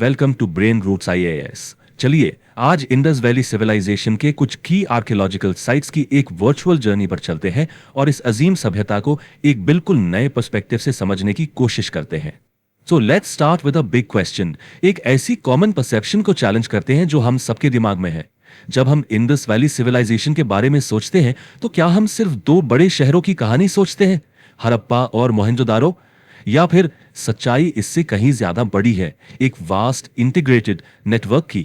Welcome to Brain Roots IAS. चलिए आज Indus valley civilisation के कुछ की आर्कियोलॉजिकल साइट्स की एक वर्चुअल जर्नी पर चलते हैं और इस अजीम सभ्यता को एक बिल्कुल नए पर्सपेक्टिव से समझने की कोशिश करते हैं। So let's start with a big question. एक ऐसी कॉमन परसेप्शन को चैलेंज करते हैं जो हम सबके दिमाग में है। जब हम इंडस वैली सिविलाइजेशन के बारे में सोचते हैं तो क्या हम सिर्फ दो बड़े शहरों की कहानी सोचते हैं, हड़प्पा और मोहनजोदारो, या फिर सच्चाई इससे कहीं ज्यादा बड़ी है, एक वास्ट इंटीग्रेटेड नेटवर्क की?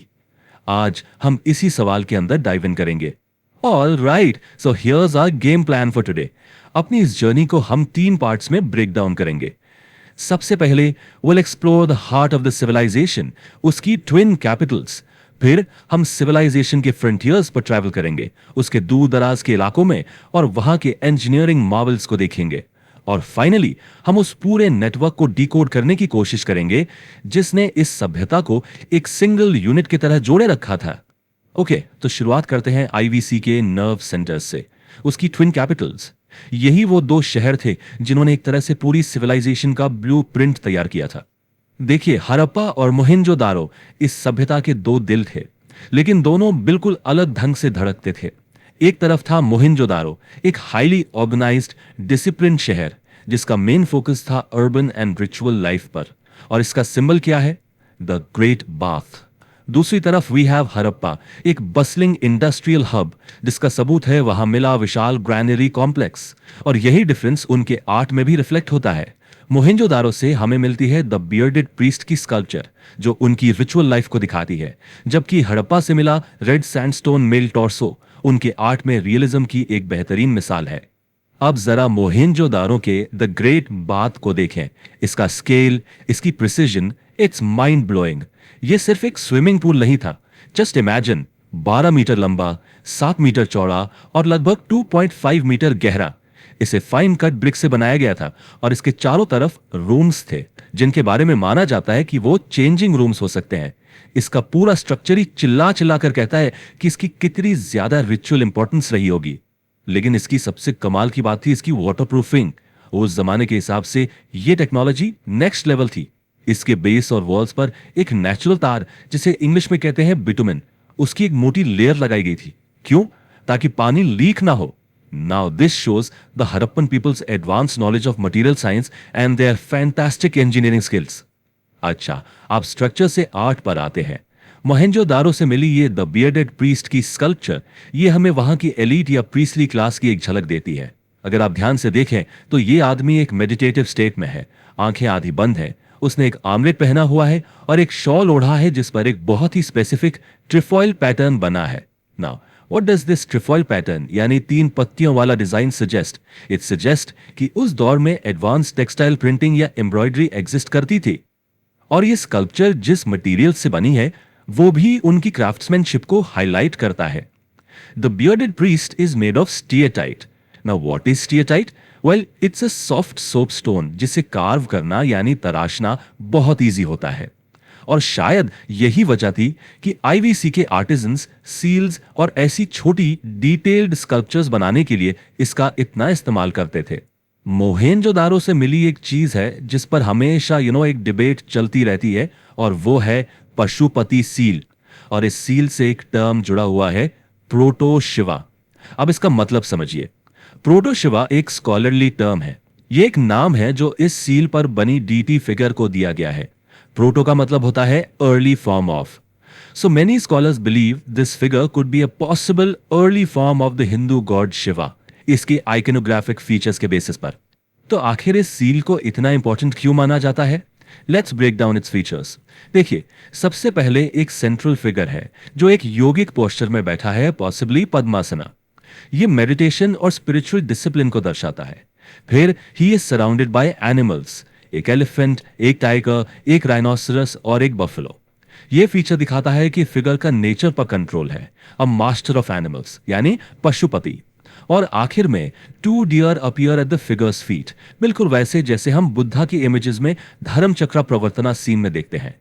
आज हम इसी सवाल के अंदर डाइव इन करेंगे। All right, so here's our game plan for today. अपनी इस जर्नी को हम 3 पार्ट्स में ब्रेक डाउन करेंगे। सबसे पहले will explore the heart of the civilisation, उसकी ट्विन कैपिटल्स। फिर हम सिविलाइजेशन के फ्रंटियर्स पर ट्रैवल करेंगे, उसके दूर दराज के इलाकों में, और वहां के इंजीनियरिंग मार्वल्स को देखेंगे। और फाइनली हम उस पूरे नेटवर्क को डिकोड करने की कोशिश करेंगे जिसने इस सभ्यता को एक सिंगल यूनिट की तरह जोड़े रखा था। ओके, तो शुरुआत करते हैं आईवीसी के नर्व सेंटर्स से, उसकी ट्विन कैपिटल्स। यही वो 2 शहर थे जिन्होंने एक तरह से पूरी सिविलाइजेशन का ब्लूप्रिंट तैयार किया था। देखिए, हड़प्पा और मोहनजोदारो इस सभ्यता के 2 दिल थे, लेकिन दोनों बिल्कुल अलग ढंग से धड़कते थे। एक तरफ था मोहनजोदारो, एक हाईली ऑर्गेनाइज्ड डिसिप्लिन शहर जिसका मेन फोकस था अर्बन एंड रिचुअल लाइफ पर, और इसका सिंबल क्या है? The great bath. दूसरी तरफ वी हैव हड़प्पा, एक बसलिंग इंडस्ट्रियल हब जिसका सबूत है वहां मिला विशाल ग्रैनरी कॉम्प्लेक्स, और यही डिफरेंस उनके आर्ट में भी रिफ्लेक्ट होता है। मोहनजोदारो से हमें मिलती है द बियर्डेड प्रीस्ट की स्कल्पचर जो उनकी रिचुअल लाइफ को दिखाती है, जबकि हड़प्पा से मिला रेड सैंडस्टोन मेल टॉर्सो उनके आर्ट में रियलिज्म की एक बेहतरीन मिसाल है। अब जरा मोहनजोदारो के द ग्रेट बाथ को देखें। इसका स्केल, इसकी प्रिसिजन, इट्स माइंड ब्लोइंग। ये सिर्फ एक स्विमिंग पूल नहीं था। जस्ट इमेजिन, 12 मीटर लंबा, 7 मीटर चौड़ा और लगभग 2.5 मीटर गहरा। इसे फाइन कट ब्रिक से बनाया गया था और इसके चारों तरफ रूम्स थे जिनके बारे में माना जाता है कि वो चेंजिंग रूम्स हो सकते हैं। इसका पूरा स्ट्रक्चर ही चिल्ला चिल्ला कर कहता है कि इसकी कितनी ज्यादा रिचुअल इंपॉर्टेंस रही होगी। लेकिन इसकी सबसे कमाल की बात थी इसकी वाटरप्रूफिंग। उस जमाने के हिसाब से यह टेक्नोलॉजी नेक्स्ट लेवल थी। इसके बेस और वॉल्स पर एक नेचुरल तार, जिसे इंग्लिश में कहते हैं बिटुमेन, उसकी एक मोटी लेयर लगाई गई थी। क्यों? ताकि पानी लीक ना हो। Now this shows the Harappan peoples advance knowledge of material science and their fantastic engineering skills. अच्छा, आप स्ट्रक्चर से आर्ट पर आते हैं। मोहनजोदारो से मिली ये द बियर्डेड प्रीस्ट की स्कल्पचर, ये हमें वहां की एलीट या प्रीस्टली क्लास की एक झलक देती है। अगर आप ध्यान से देखें तो ये आदमी एक मेडिटेटिव स्टेट में है, आंखें आधी बंद है, उसने एक आर्मलेट पहना हुआ है और एक शॉल ओढ़ा है जिस पर एक बहुत ही स्पेसिफिक ट्रिफॉइल पैटर्न बना है। Now what does this trefoil pattern यानी 3 पत्तियों वाला डिजाइन सजेस्ट? इट सजेस्ट कि उस दौर में एडवांस टेक्सटाइल प्रिंटिंग या एम्ब्रॉयडरी एग्जिस्ट करती थी, और ये स्कल्पचर जिस मटेरियल से बनी है वो भी उनकी क्राफ्ट्समैनशिप को हाईलाइट करता है। The bearded priest is made of steatite. Now what is steatite? Well, it's a soft soapstone जिसे कार्व करना यानी तराशना बहुत इजी होता है। और शायद यही वजह थी कि आईवीसी के आर्टिजन्स सील्स और ऐसी छोटी डिटेल्ड स्कल्पचर्स बनाने के लिए इसका इतना इस्तेमाल करते थे। मोहेंजोदारो से मिली एक चीज है जिस पर हमेशा एक डिबेट चलती रहती है, और वो है पशुपति सील। और इस सील से एक टर्म जुड़ा हुआ है, प्रोटो शिवा। अब इसका मतलब समझिए। प्रोटो शिवा एक स्कॉलरली टर्म है। ये एक नाम है जो इस सील पर बनी डीटी फिगर को दिया गया है। प्रोटो का मतलब होता है early form of. So many scholars believe this figure could be a possible early form of the Hindu God Shiva, इसके आइकनोग्राफिक फीचर्स के बेसिस पर। तो आखिर इस सील को इतना इंपॉर्टेंट क्यों माना जाता है? Let's break down its features. देखिए, सबसे पहले एक सेंट्रल फिगर है जो एक योगिक पोस्चर में बैठा है, पॉसिबली पद्मासना। ये मेडिटेशन और स्पिरिचुअल डिसिप्लिन को दर्शाता है। फिर he is surrounded by animals, एक एलिफेंट, एक टाइगर, एक राइनोसरस और एक बफेलो। ये फीचर दिखाता है कि फिगर का नेचर पर कंट्रोल है, अ मास्टर ऑफ एनिमल्स यानी पशुपति। और आखिर में 2 deer appear at the figures feet, बिल्कुल वैसे जैसे हम बुद्धा की इमेजेस में धर्म चक्र प्रवर्तना सीन में देखते हैं।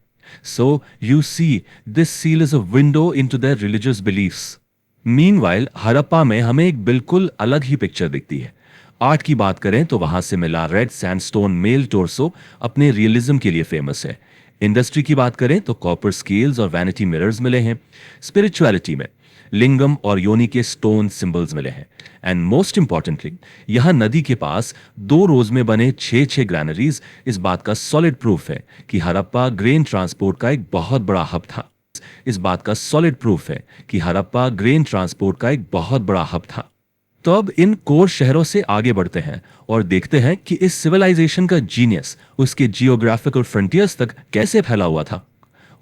So you see this seal is a window into their religious beliefs. Meanwhile Harappa में हमें एक बिल्कुल अलग ही पिक्चर दिखती है। आर्ट की बात करें तो वहां से मिला रेड सैंडस्टोन मेल टोर्सो अपने रियलिज्म के लिए फेमस है। इंडस्ट्री की बात करें तो कॉपर स्केल्स और वैनिटी मिरर्स मिले हैं। स्पिरिचुअलिटी में लिंगम और योनि के स्टोन सिंबल्स मिले हैं। एंड मोस्ट इंपॉर्टेंटली यहाँ नदी के पास 2 रोज में बने 6 ग्रैनरीज इस बात का सॉलिड प्रूफ है कि हड़प्पा ग्रेन ट्रांसपोर्ट का एक बहुत बड़ा हब था। इस बात का सॉलिड प्रूफ है कि हड़प्पा ग्रेन ट्रांसपोर्ट का एक बहुत बड़ा हब था। तो अब इन कोर शहरों से आगे बढ़ते हैं और देखते हैं कि इस सिविलाइजेशन का जीनियस उसके जियोग्राफिकल फ्रंटियर्स तक कैसे फैला हुआ था।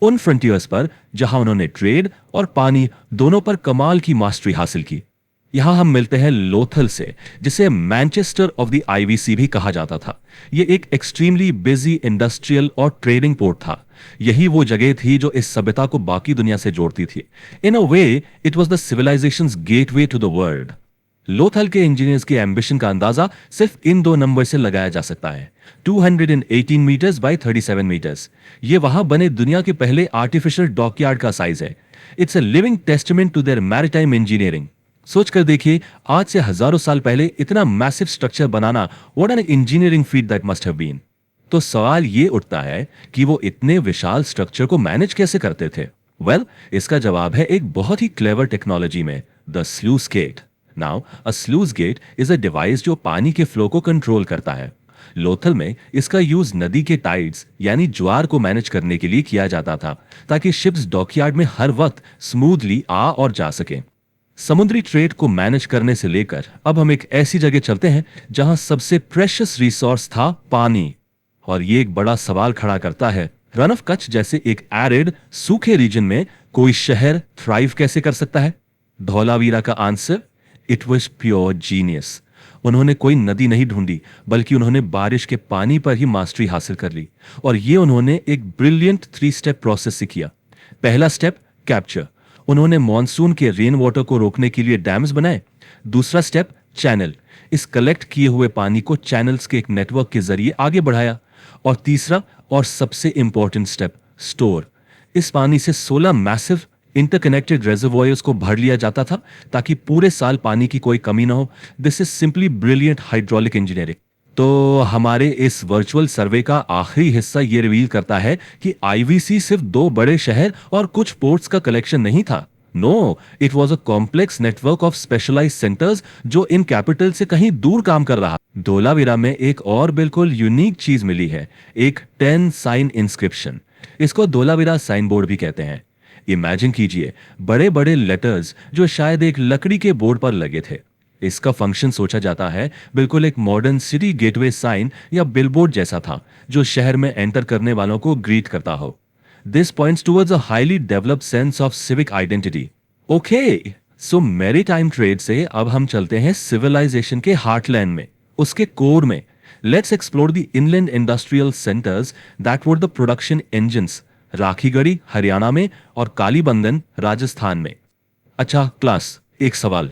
उन फ्रंटियर्स पर जहां उन्होंने ट्रेड और पानी दोनों पर कमाल की मास्टरी हासिल की। यहां हम मिलते हैं लोथल से, जिसे मैनचेस्टर ऑफ द आईवीसी भी कहा जाता था। यह एक एक्सट्रीमली बिजी इंडस्ट्रियल और ट्रेडिंग पोर्ट था। यही वो जगह थी जो इस सभ्यता को बाकी दुनिया से जोड़ती थी। In a way it was the civilisations gateway to the world. Lothal के इंजीनियर्स की एम्बिशन का अंदाजा सिर्फ इन 2 नंबर से लगाया जा सकता है। 218 मीटर्स बाय 37 मीटर्स। ये वहां बने दुनिया के पहले आर्टिफिशियल डॉकयार्ड का साइज है। It's a living testament to their maritime engineering. सोच कर देखिए, आज से हजारों साल पहले इतना मैसिव स्ट्रक्चर बनाना, what an engineering feat that must have been. तो सवाल ये उठता है कि वो इतने विशाल स्ट्रक्चर को मैनेज कैसे करते थे। वेल, इसका जवाब है एक बहुत ही क्लेवर टेक्नोलॉजी में, the sluice gate. Now a sluice gate is a device जो पानी के फ्लो को कंट्रोल करता है। लोथल में इसका यूज नदी के टाइड्स यानी ज्वार को मैनेज करने के लिए किया जाता था, ताकि शिप्स डॉकयार्ड में हर वक्त स्मूथली आ और जा सके। समुद्री ट्रेड को मैनेज करने से लेकर अब हम एक ऐसी जगह चलते हैं जहां सबसे प्रेशियस रिसोर्स था पानी। और ये एक बड़ा सवाल खड़ा करता है, रन ऑफ कच्छ जैसे एक एरिड सूखे रीजन में कोई शहर थ्राइव कैसे कर सकता है? धौलावीरा का answer, it was pure genius. उन्होंने कोई नदी नहीं ढूंढी, बल्कि उन्होंने बारिश के पानी पर ही मास्टरी हासिल कर ली। और ये उन्होंने एक ब्रिलियंट 3 स्टेप प्रोसेस से किया। पहला स्टेप, कैप्चर। उन्होंने मॉनसून के रेन वाटर को रोकने के लिए डैम्स बनाए। दूसरा स्टेप, चैनल। इस कलेक्ट किए हुए पानी को चैनल्स के एक नेटवर्क के जरिए आगे बढ़ाया। और तीसरा और सबसे इंपॉर्टेंट स्टेप, स्टोर। इस पानी से 16 मैसिव इंटरकनेक्टेड रेजर्वॉयर्स को भर लिया जाता था, ताकि पूरे साल पानी की कोई कमी ना हो। This is simply brilliant hydraulic engineering. तो हमारे इस वर्चुअल सर्वे का आखिरी हिस्सा ये रिवील करता है कि आईवीसी सिर्फ 2 बड़े शहर और कुछ पोर्ट्स का कलेक्शन नहीं था। No, it was a complex network of specialised centres जो इन कैपिटल से कहीं दूर काम कर रहा। धोलावीरा में एक और बिल्कुल यूनिक चीज मिली है, एक 10 साइन इंस्क्रिप्शन। इसको धोलावीरा साइन बोर्ड भी कहते हैं। इमेजिन कीजिए, बड़े बड़े लेटर्स जो शायद एक लकड़ी के बोर्ड पर लगे थे। इसका फंक्शन सोचा जाता है बिल्कुल एक मॉडर्न सिटी गेटवे साइन या बिलबोर्ड जैसा था, जो शहर में एंटर करने वालों को ग्रीट करता हो। This points towards a highly developed sense of civic identity. Okay, so maritime trade से अब हम चलते हैं सिविलाइजेशन के हार्टलैंड में, उसके कोर में। Let's explore the inland industrial centres that were the production engines. Rakhigarhi Haryana में और कालीबंधन राजस्थान में। अच्छा क्लास, एक सवाल।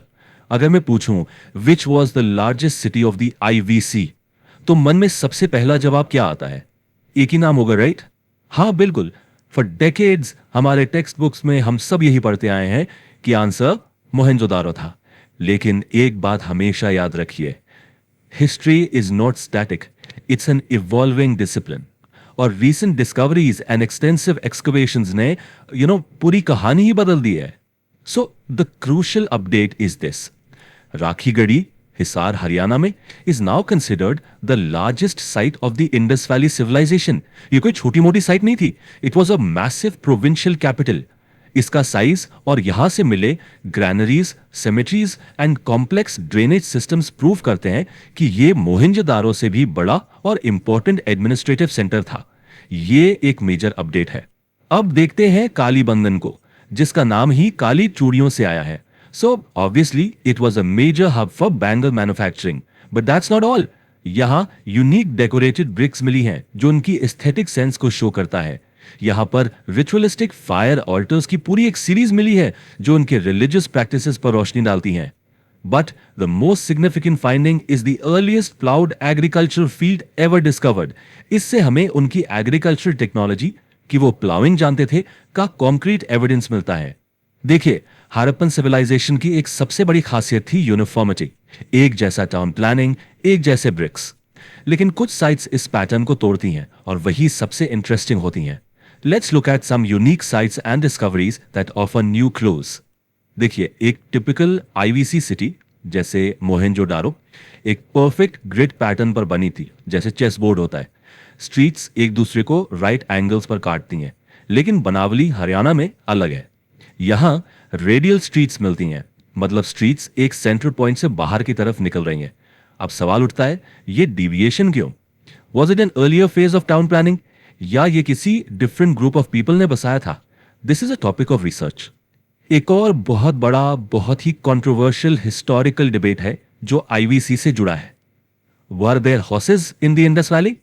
अगर मैं पूछूं which was the largest city of the IVC, तो मन में सबसे पहला जवाब क्या आता है? एक ही नाम होगा, राइट? हाँ बिल्कुल। फॉर डेकेड्स हमारे टेक्स्ट बुक्स में हम सब यही पढ़ते आए हैं कि आंसर मोहेंजोदारो था। लेकिन एक बात हमेशा याद रखिए, history is not static, it's an evolving discipline. और recent discoveries and extensive excavations ने पूरी कहानी ही बदल दी है। So the crucial update is this, Rakhigarhi Hisar Haryana में is now considered the largest site of the Indus valley civilisation. ये कोई छोटी मोटी साइट नहीं थी, it was a massive provincial capital. इसका साइज और यहां से मिले granaries, cemeteries and complex drainage systems prove करते हैं कि यह मोहेंजोदारो से भी बड़ा और इंपॉर्टेंट एडमिनिस्ट्रेटिव सेंटर था। यह एक मेजर अपडेट है। अब देखते हैं कालीबंधन को, जिसका नाम ही काली चूड़ियों से आया है। So obviously it was a major hub for bangle manufacturing, but that's not all. यहां यूनिक डेकोरेटेड ब्रिक्स मिली हैं जो उनकी एस्थेटिक सेंस को शो करता है। यहां पर रिचुअलिस्टिक फायर ऑल्टर्स की पूरी एक सीरीज मिली है जो उनके रिलीजियस प्रैक्टिसेस पर रोशनी डालती हैं। But the most significant finding is the earliest ploughed agriculture field ever discovered. इससे हमें उनकी एग्रीकल्चर टेक्नोलॉजी, कि वो प्लाउइंग जानते थे, का कॉन्क्रीट एविडेंस मिलता है। देखिए, हड़प्पन सिविलाइजेशन की एक सबसे बड़ी खासियत थी यूनिफॉर्मिटी, एक जैसा टाउन प्लानिंग, एक जैसे ब्रिक्स। लेकिन कुछ साइट्स इस पैटर्न को तोड़ती हैं और वही सबसे इंटरेस्टिंग होती हैं। Let's look at some unique sites and discoveries that offer new clues. देखिए, एक टिपिकल आईवीसी सिटी जैसे मोहेंजोदारो एक परफेक्ट ग्रिड पैटर्न पर बनी थी, जैसे चेस बोर्ड होता है। स्ट्रीट्स एक दूसरे को राइट एंगल्स पर काटती हैं, लेकिन बनावली हरियाणा में अलग है। यहाँ रेडियल स्ट्रीट्स मिलती हैं, मतलब स्ट्रीट्स एक सेंट्रल पॉइंट से बाहर की तरफ निकल रही हैं। अब सवाल उठता है, ये डिविएशन क्यों? Was it an earlier phase of town planning, या ये किसी डिफरेंट ग्रुप ऑफ पीपल ने बसाया था? This is a topic of research. एक और बहुत बड़ा, बहुत ही कंट्रोवर्शियल हिस्टोरिकल डिबेट है जो आईवीसी से जुड़ा है। Were there horses in the Indus valley?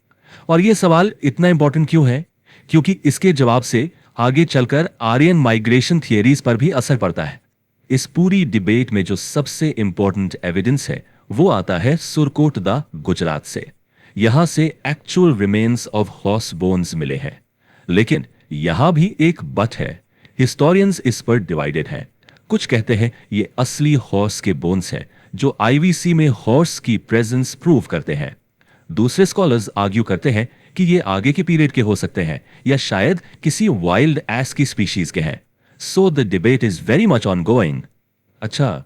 और यह सवाल इतना इंपॉर्टेंट क्यों है? क्योंकि इसके जवाब से आगे चलकर आर्यन माइग्रेशन थियरीज पर भी असर पड़ता है। इस पूरी डिबेट में जो सबसे इंपॉर्टेंट एविडेंस है वो आता है सुरकोटदा, गुजरात से। यहां से actual remains of horse bones मिले हैं। लेकिन यहां भी एक बट है। हिस्टोरियंस इस पर डिवाइडेड हैं। कुछ कहते हैं ये असली हॉर्स के बोन्स हैं जो आईवीसी में हॉर्स की प्रेजेंस प्रूव करते हैं। दूसरे स्कॉलर्स आर्ग्यू करते हैं कि ये आगे के पीरियड के हो सकते हैं या शायद किसी वाइल्ड एस की स्पीशीज के हैं। So the debate is very much on going. अच्छा,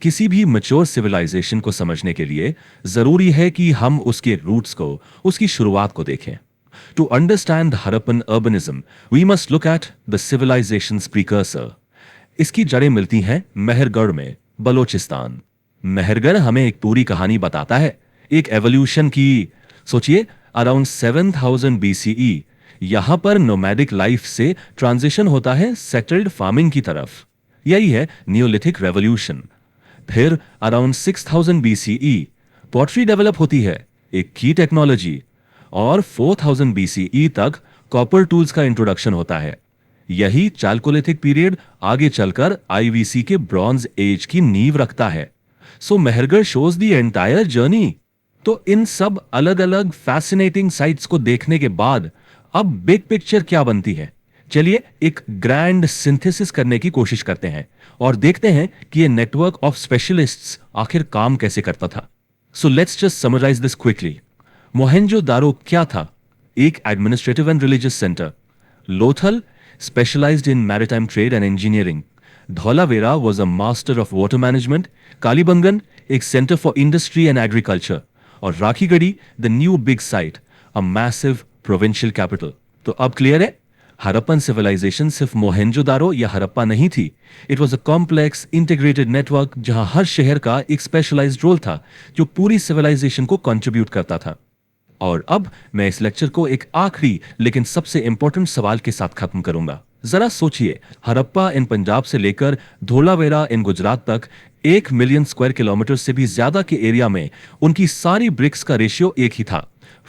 किसी भी मैच्योर सिविलाइजेशन को समझने के लिए जरूरी है कि हम उसके रूट्स को, उसकी शुरुआत को देखें। To understand Harappan urbanism we must look at the civilisation's precursor. इसकी जड़ें मिलती हैं मेहरगढ़ में, बलोचिस्तान। मेहरगढ़ हमें एक पूरी कहानी बताता है, एक एवोल्यूशन की। सोचिए, अराउंड 7000 BCE यहां पर नोमैडिक लाइफ से ट्रांजिशन होता है सेटल्ड फार्मिंग की तरफ। यही है नियोलिथिक रेवोल्यूशन। फिर अराउंड 6000 BCE पॉटरी डेवलप होती है, एक की टेक्नोलॉजी। और 4000 BCE तक कॉपर टूल्स का इंट्रोडक्शन होता है। यही चाल्कोलिथिक पीरियड आगे चलकर आईवीसी के ब्रॉन्ज एज की नींव रखता है। So Mehrgarh shows the entire journey. तो इन सब अलग अलग फैसिनेटिंग साइट्स को देखने के बाद अब बिग पिक्चर क्या बनती है? चलिए एक ग्रैंड सिंथेसिस करने की कोशिश करते हैं और देखते हैं कि ये नेटवर्क ऑफ स्पेशलिस्ट्स आखिर काम कैसे करता था। So let's just summarise this quickly. Mohenjodaro क्या था? एक administrative and religious centre. Lothal specialised in maritime trade and engineering. Dholavira was a master of water management. Kalibangan एक centre for industry and agriculture. और Rakhigarhi the new big site, a massive provincial capital. तो अब clear है, Harappan civilisation सिर्फ मोहेंजोदारो या हरप्पा नहीं थी। It was a complex integrated network जहां हर शहर का एक स्पेशलाइज्ड रोल था जो पूरी सिविलाइजेशन को कंट्रीब्यूट करता था। और अब मैं इस लेक्चर को एक आखिरी लेकिन सबसे इंपॉर्टेंट सवाल के साथ खत्म करूंगा। जरा सोचिए, हरप्पा इन पंजाब से लेकर धोलावेरा इन गुजरात तक 1 मिलियन स्क्वायर किलोमीटर से भी ज्यादा के एरिया में उनकी सारी ब्रिक्स का रेशियो एक ही था,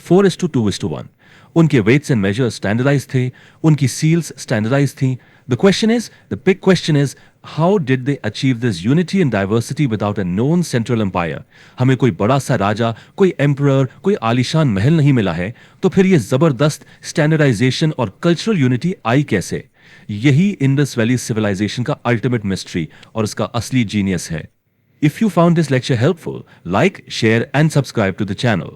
4:2:1। उनके वेट्स एंड मेजर्स स्टैंडर्डाइज थे, उनकी सील्स स्टैंडर्डाइज थी। The big question is how did they achieve this unity and diversity without a known central empire? हमें कोई बड़ा सा राजा, कोई एम्परर, कोई आलीशान महल नहीं मिला है, तो फिर ये जबरदस्त स्टैंडर्डाइजेशन और कल्चरल यूनिटी आई कैसे? यही इंडस वैली सिविलाइजेशन का अल्टीमेट मिस्ट्री और उसका असली जीनियस है। If you found this lecture helpful, like, share and subscribe to the channel.